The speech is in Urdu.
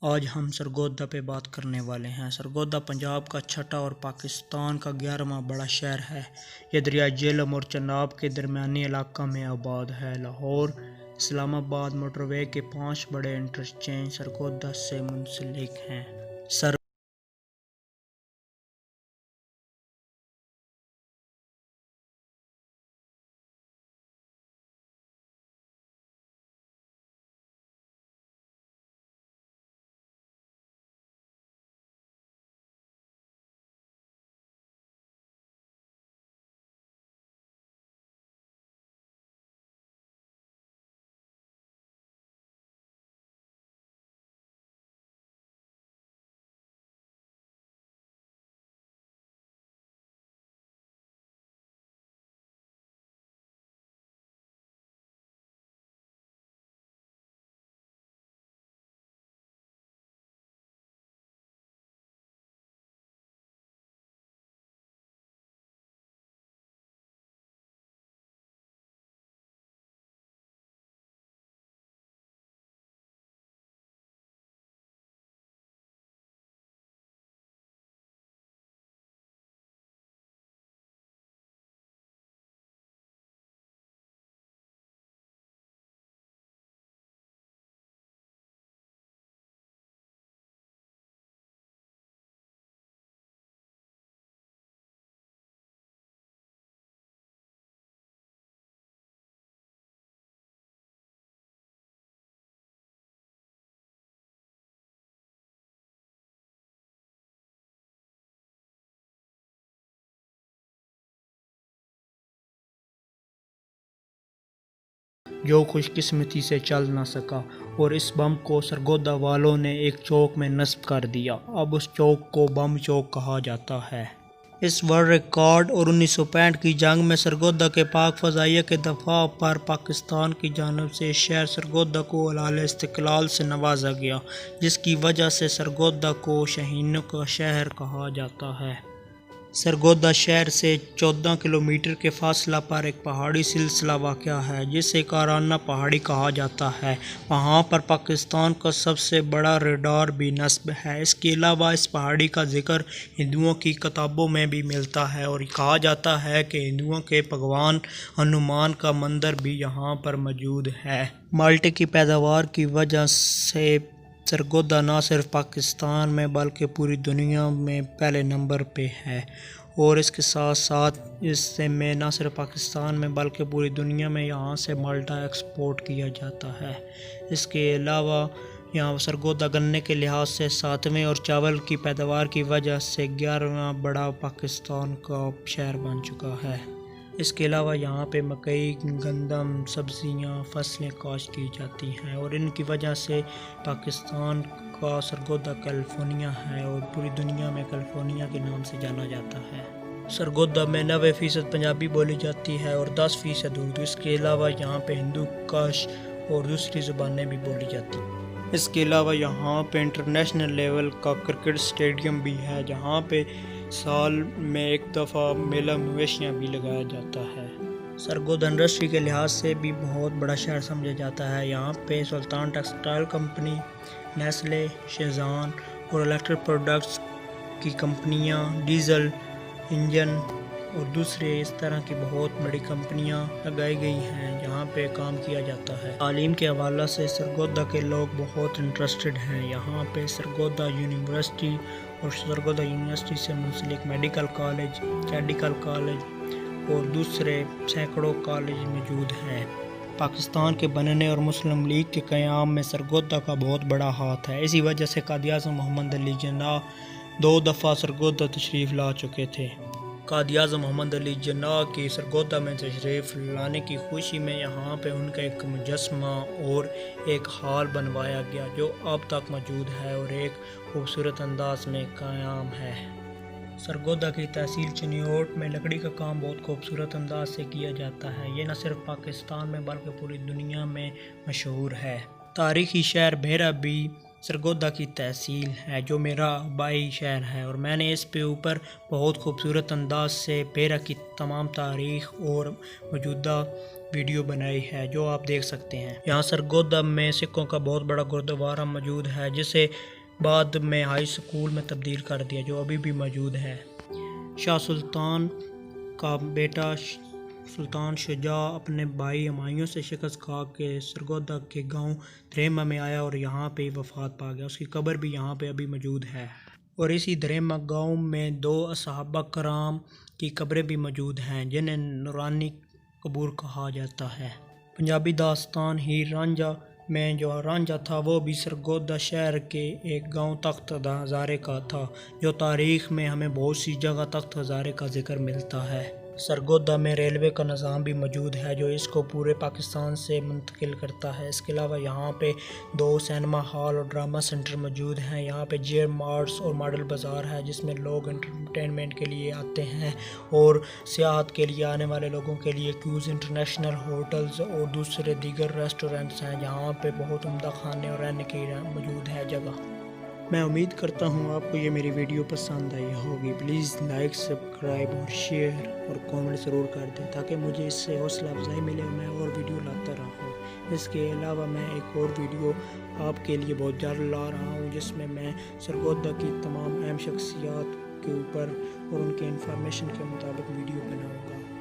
آج ہم سرگودا پہ بات کرنے والے ہیں۔ سرگودا پنجاب کا چھٹا اور پاکستان کا 11واں بڑا شہر ہے۔ یہ دریائے جہلم اور چناب کے درمیانی علاقہ میں آباد ہے۔ لاہور اسلام آباد موٹر وے کے 5 بڑے انٹرچینج سرگودا سے منسلک ہیں۔ جو خوش قسمتی سے چل نہ سکا اور اس بم کو سرگودا والوں نے ایک چوک میں نصب کر دیا۔ اب اس چوک کو بم چوک کہا جاتا ہے۔ اس ورلڈ ریکارڈ اور 1965 کی جنگ میں سرگودا کے پاک فضائیہ کے دفاع پر پاکستان کی جانب سے شہر سرگودا کو علامہ استقلال سے نوازا گیا، جس کی وجہ سے سرگودا کو شہینوں کا شہر کہا جاتا ہے۔ سرگودا شہر سے 14 کلومیٹر کے فاصلہ پر ایک پہاڑی سلسلہ واقع ہے جسے کارانہ پہاڑی کہا جاتا ہے۔ وہاں پر پاکستان کا سب سے بڑا ریڈار بھی نصب ہے۔ اس کے علاوہ اس پہاڑی کا ذکر ہندوؤں کی کتابوں میں بھی ملتا ہے اور کہا جاتا ہے کہ ہندوؤں کے بھگوان ہنومان کا مندر بھی یہاں پر موجود ہے۔ مالٹے کی پیداوار کی وجہ سے سرگودا نہ صرف پاکستان میں بلکہ پوری دنیا میں پہلے نمبر پہ ہے، اور اس کے ساتھ ساتھ اس میں نہ صرف پاکستان میں بلکہ پوری دنیا میں یہاں سے مالٹا ایکسپورٹ کیا جاتا ہے۔ اس کے علاوہ یہاں سرگودا گنے کے لحاظ سے 7ویں اور چاول کی پیداوار کی وجہ سے 11واں بڑا پاکستان کا شہر بن چکا ہے۔ اس کے علاوہ یہاں پہ مکئی، گندم، سبزیاں، فصلیں کاشت کی جاتی ہیں اور ان کی وجہ سے پاکستان کا سرگودا کیلیفورنیا ہے اور پوری دنیا میں کیلیفورنیا کے نام سے جانا جاتا ہے۔ سرگودا میں 90% پنجابی بولی جاتی ہے اور 10% اردو۔ اس کے علاوہ یہاں پہ ہندو کش اور دوسری زبانیں بھی بولی جاتی ہیں۔ اس کے علاوہ یہاں پہ انٹرنیشنل لیول کا کرکٹ سٹیڈیم بھی ہے جہاں پہ سال میں ایک دفعہ میلہ مویشیاں بھی لگایا جاتا ہے۔ سرگودا انڈسٹری کے لحاظ سے بھی بہت بڑا شہر سمجھا جاتا ہے۔ یہاں پہ سلطان ٹیکسٹائل کمپنی، نیسلے، شیزان اور الیکٹرک پروڈکٹس کی کمپنیاں، ڈیزل انجن اور دوسرے اس طرح کی بہت بڑی کمپنیاں لگائی گئی ہیں جہاں پہ کام کیا جاتا ہے۔ تعلیم کے حوالہ سے سرگودا کے لوگ بہت انٹرسٹڈ ہیں۔ یہاں پہ سرگودا یونیورسٹی اور سرگودا یونیورسٹی سے منسلک میڈیکل کالج، کیڈیکل کالج اور دوسرے سینکڑوں کالج موجود ہیں۔ پاکستان کے بننے اور مسلم لیگ کے قیام میں سرگودا کا بہت بڑا ہاتھ ہے۔ اسی وجہ سے قائد اعظم محمد علی جناح 2 دفعہ سرگودا تشریف لا چکے تھے۔ قائد اعظم محمد علی جناح کی سرگودا میں تشریف لانے کی خوشی میں یہاں پہ ان کا ایک مجسمہ اور ایک ہال بنوایا گیا جو اب تک موجود ہے اور ایک خوبصورت انداز میں قائم ہے۔ سرگودا کی تحصیل چنیوٹ میں لکڑی کا کام بہت خوبصورت انداز سے کیا جاتا ہے۔ یہ نہ صرف پاکستان میں بلکہ پوری دنیا میں مشہور ہے۔ تاریخی شہر بھیرا بھی سرگودا کی تحصیل ہے جو میرا آبائی شہر ہے، اور میں نے اس پہ اوپر بہت خوبصورت انداز سے بیرہ کی تمام تاریخ اور موجودہ ویڈیو بنائی ہے جو آپ دیکھ سکتے ہیں۔ یہاں سرگودا میں سکھوں کا بہت بڑا گردوارہ موجود ہے جسے بعد میں ہائی سکول میں تبدیل کر دیا، جو ابھی بھی موجود ہے۔ شاہ سلطان کا بیٹا سلطان شجاع اپنے بھائی ہمایوں سے شکست کھا کے سرگودا کے گاؤں دریمہ میں آیا اور یہاں پہ وفات پا گیا۔ اس کی قبر بھی یہاں پہ ابھی موجود ہے، اور اسی دریمہ گاؤں میں 2 صحابہ کرام کی قبریں بھی موجود ہیں جنہیں نورانی قبور کہا جاتا ہے۔ پنجابی داستان ہیر رانجھا میں جو رانجھا تھا وہ بھی سرگودا شہر کے ایک گاؤں تخت ہزارے کا تھا، جو تاریخ میں ہمیں بہت سی جگہ تخت ہزارے کا ذکر ملتا ہے۔ سرگودا میں ریلوے کا نظام بھی موجود ہے جو اس کو پورے پاکستان سے منتقل کرتا ہے۔ اس کے علاوہ یہاں پہ 2 سینما ہال اور ڈرامہ سینٹر موجود ہیں۔ یہاں پہ جیئر مارٹس اور ماڈل بازار ہے جس میں لوگ انٹرٹینمنٹ کے لیے آتے ہیں، اور سیاحت کے لیے آنے والے لوگوں کے لیے کیوز انٹرنیشنل ہوٹلز اور دوسرے دیگر ریسٹورنٹس ہیں جہاں پہ بہت عمدہ کھانے اور رہنے کی موجود ہے جگہ۔ میں امید کرتا ہوں آپ کو یہ میری ویڈیو پسند آئی ہوگی۔ پلیز لائک، سبسکرائب اور شیئر اور کامنٹ ضرور کر دیں تاکہ مجھے اس سے حوصلہ افزائی ملے اور میں اور ویڈیو لاتا رہوں۔ اس کے علاوہ میں ایک اور ویڈیو آپ کے لیے بہت جلد لا رہا ہوں جس میں سرگودا کی تمام اہم شخصیات کے اوپر اور ان کے انفارمیشن کے مطابق ویڈیو بناؤں گا۔